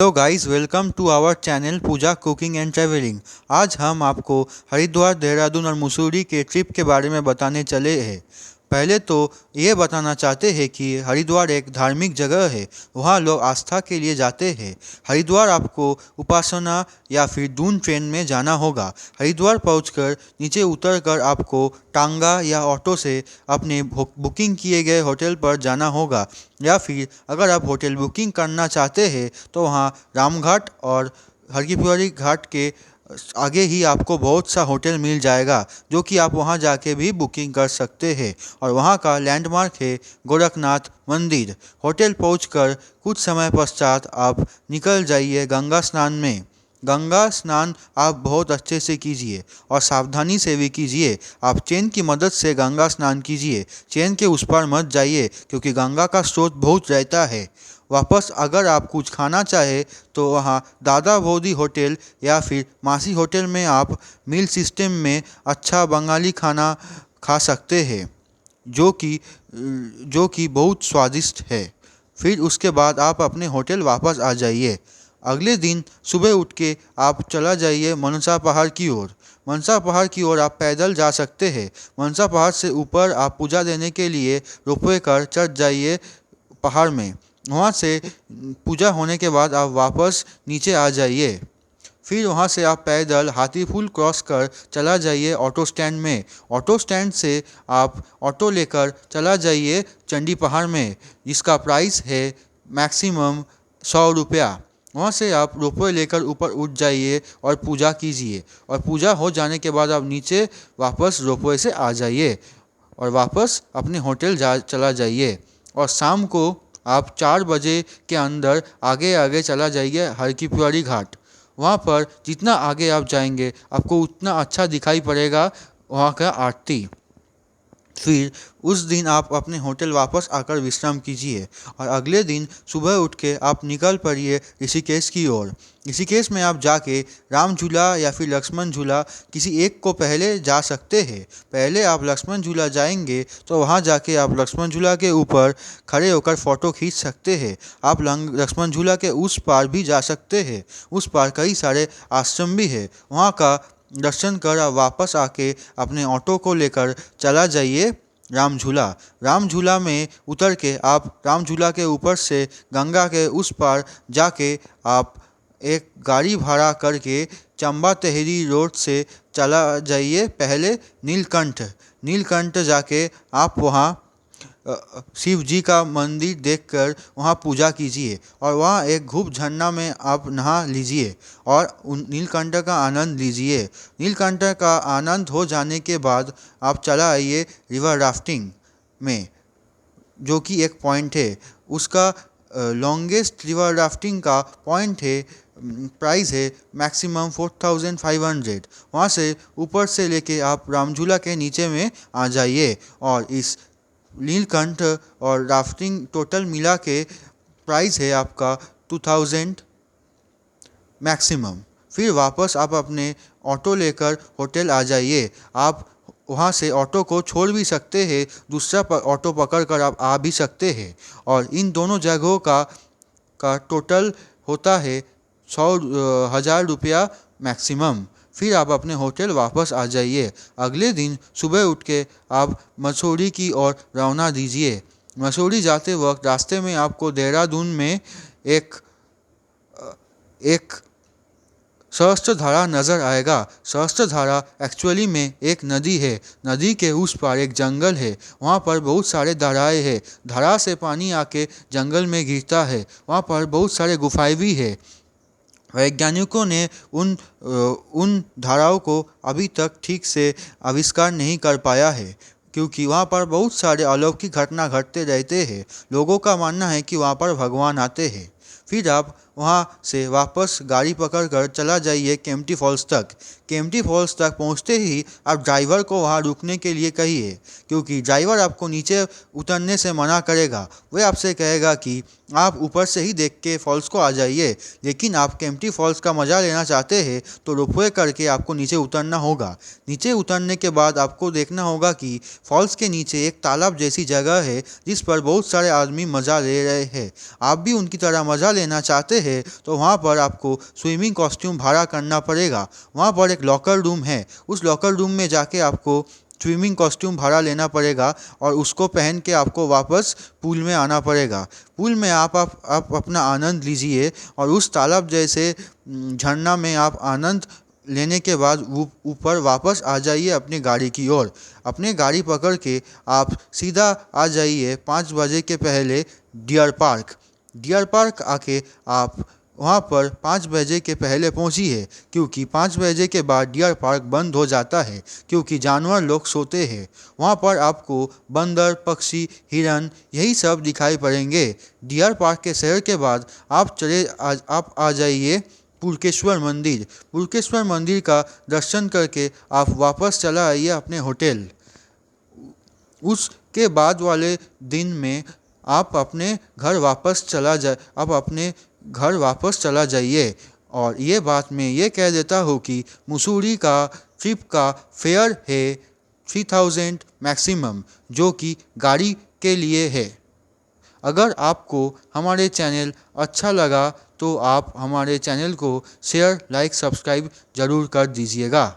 Hello guys, welcome to our channel Pooja cooking and travelling. आज हम आपको हरिद्वार, देहरादून और मसूरी के ट्रिप के बारे में बताने चले हैं। पहले तो ये बताना चाहते हैं कि हरिद्वार एक धार्मिक जगह है। वहाँ लोग आस्था के लिए जाते हैं। हरिद्वार आपको उपासना या फिर दून ट्रेन में जाना होगा। हरिद्वार पहुंचकर नीचे उतरकर आपको टांगा या ऑटो से अपने बुकिंग किए गए होटल पर जाना होगा, या फिर अगर आप होटल बुकिंग करना चाहते हैं तो वहाँ रामघाट और हरकी घाट के आगे ही आपको बहुत सा होटल मिल जाएगा, जो कि आप वहाँ जाके भी बुकिंग कर सकते हैं। और वहाँ का लैंडमार्क है गोरखनाथ मंदिर। होटल पहुँचकर कुछ समय पश्चात आप निकल जाइए गंगा स्नान में। गंगा स्नान आप बहुत अच्छे से कीजिए और सावधानी से भी कीजिए। आप चैन की मदद से गंगा स्नान कीजिए, चैन के उस पार मत जाइए क्योंकि गंगा का स्रोत बहुत रहता है। वापस अगर आप कुछ खाना चाहे तो वहाँ दादा बोधी होटल या फिर मासी होटल में आप मील सिस्टम में अच्छा बंगाली खाना खा सकते हैं, जो कि बहुत स्वादिष्ट है। फिर उसके बाद आप अपने होटल वापस आ जाइए। अगले दिन सुबह उठ के आप चला जाइए मनसा पहाड़ की ओर। मनसा पहाड़ की ओर आप पैदल जा सकते हैं। मनसा पहाड़ से ऊपर आप पूजा देने के लिए रोपवे कर चढ़ जाइए पहाड़ में। वहाँ से पूजा होने के बाद आप वापस नीचे आ जाइए। फिर वहाँ से आप पैदल हाथीपुल क्रॉस कर चला जाइए ऑटो स्टैंड में। ऑटो स्टैंड से आप ऑटो लेकर चला जाइए चंडी पहाड़ में, जिसका प्राइस है मैक्सिमम 100 रुपया। वहाँ से आप रोपवे लेकर ऊपर उठ जाइए और पूजा कीजिए, और पूजा हो जाने के बाद आप नीचे वापस रोपवे से आ जाइए और वापस अपने होटल चला जाइए। और शाम को आप 4 बजे के अंदर आगे आगे चला जाइए हरकी घाट। वहाँ पर जितना आगे आप जाएंगे आपको उतना अच्छा दिखाई पड़ेगा वहाँ का आरती। फिर उस दिन आप अपने होटल वापस आकर विश्राम कीजिए और अगले दिन सुबह उठ के आप निकल पड़िए ऋषिकेश की ओर। ऋषिकेश में आप जाके राम झूला या फिर लक्ष्मण झूला किसी एक को पहले जा सकते हैं। पहले आप लक्ष्मण झूला जाएंगे तो वहाँ जाके आप लक्ष्मण झूला के ऊपर खड़े होकर फ़ोटो खींच सकते हैं। आप लक्ष्मण झूला के उस पार भी जा सकते हैं। उस पार कई सारे आश्रम भी है। वहाँ का दर्शन कर आप वापस आके अपने ऑटो को लेकर चला जाइए राम झूला। राम झूला में उतर के आप राम झूला के ऊपर से गंगा के उस पार जाके आप एक गाड़ी भाड़ा करके चंबा तहरी रोड से चला जाइए पहले नीलकंठ। नीलकंठ जाके आप वहाँ शिव जी का मंदिर देखकर वहाँ पूजा कीजिए और वहाँ एक घूप झरना में आप नहा लीजिए और नीलकंठ का आनंद लीजिए। नीलकंठ का आनंद हो जाने के बाद आप चला आइए रिवर राफ्टिंग में, जो कि एक पॉइंट है। उसका लॉन्गेस्ट रिवर राफ्टिंग का पॉइंट है, प्राइस है मैक्सिमम 4500। वहाँ से ऊपर से लेके आप रामझूला के नीचे में आ जाइए और इस नीलकंठ और राफ्टिंग टोटल मिला के प्राइस है आपका 2000 मैक्सिमम। फिर वापस आप अपने ऑटो लेकर होटल आ जाइए। आप वहाँ से ऑटो को छोड़ भी सकते हैं, दूसरा ऑटो पकड़ कर आप आ भी सकते हैं। और इन दोनों जगहों का टोटल होता है 1000 रुपया मैक्सिमम। फिर आप अपने होटल वापस आ जाइए। अगले दिन सुबह उठ के आप मसूरी की ओर रवाना दीजिए। मसूरी जाते वक्त रास्ते में आपको देहरादून में एक सहस्त्रधारा नज़र आएगा। सहस्त्रधारा एक्चुअली में एक नदी है। नदी के उस पार एक जंगल है। वहाँ पर बहुत सारे धाराएँ हैं। धारा से पानी आके जंगल में गिरता है। वहाँ पर बहुत सारे गुफाएँ भी है। वैज्ञानिकों ने उन धाराओं को अभी तक ठीक से आविष्कार नहीं कर पाया है, क्योंकि वहाँ पर बहुत सारे अलौकिक घटना घटते रहते हैं। लोगों का मानना है कि वहाँ पर भगवान आते हैं। फिर आप वहाँ से वापस गाड़ी पकड़कर चला जाइए केम्प्टी फॉल्स तक। केम्प्टी फॉल्स तक पहुँचते ही आप ड्राइवर को वहाँ रुकने के लिए कहिए, क्योंकि ड्राइवर आपको नीचे उतरने से मना करेगा। वह आपसे कहेगा कि आप ऊपर से ही देख के फॉल्स को आ जाइए। लेकिन आप केम्प्टी फॉल्स का मज़ा लेना चाहते हैं तो रोपवे करके आपको नीचे उतरना होगा। नीचे उतरने के बाद आपको देखना होगा कि फॉल्स के नीचे एक तालाब जैसी जगह है जिस पर बहुत सारे आदमी मज़ा ले रहे हैं। आप भी उनकी तरह मज़ा लेना चाहते हैं तो वहाँ पर आपको स्विमिंग कॉस्ट्यूम भाड़ा करना पड़ेगा। वहाँ पर एक लॉकर रूम है, उस लॉकर रूम में जाके आपको स्विमिंग कॉस्ट्यूम भाड़ा लेना पड़ेगा और उसको पहन के आपको वापस पूल में आना पड़ेगा। पूल में आप अपना आनंद लीजिए और उस तालाब जैसे झरना में आप आनंद लेने के बाद ऊपर वापस आ जाइए अपनी गाड़ी की ओर। अपने गाड़ी पकड़ के आप सीधा आ जाइए 5 बजे के पहले डियर पार्क। डियर पार्क आके आप वहाँ पर 5 बजे के पहले पहुँचिए, क्योंकि 5 बजे के बाद डियर पार्क बंद हो जाता है क्योंकि जानवर लोग सोते हैं। वहाँ पर आपको बंदर, पक्षी, हिरन यही सब दिखाई पड़ेंगे। डियर पार्क के शहर के बाद आप आ जाइए पुरकेश्वर मंदिर। पुरकेश्वर मंदिर का दर्शन करके आप वापस चला आइए अपने होटल। उसके बाद वाले दिन में आप अपने घर वापस चला जाइए। और ये बात मैं ये कह देता हूँ कि मसूरी का ट्रिप का फेयर है 3000 मैक्सिमम, जो कि गाड़ी के लिए है। अगर आपको हमारे चैनल अच्छा लगा तो आप हमारे चैनल को शेयर, लाइक, सब्सक्राइब ज़रूर कर दीजिएगा।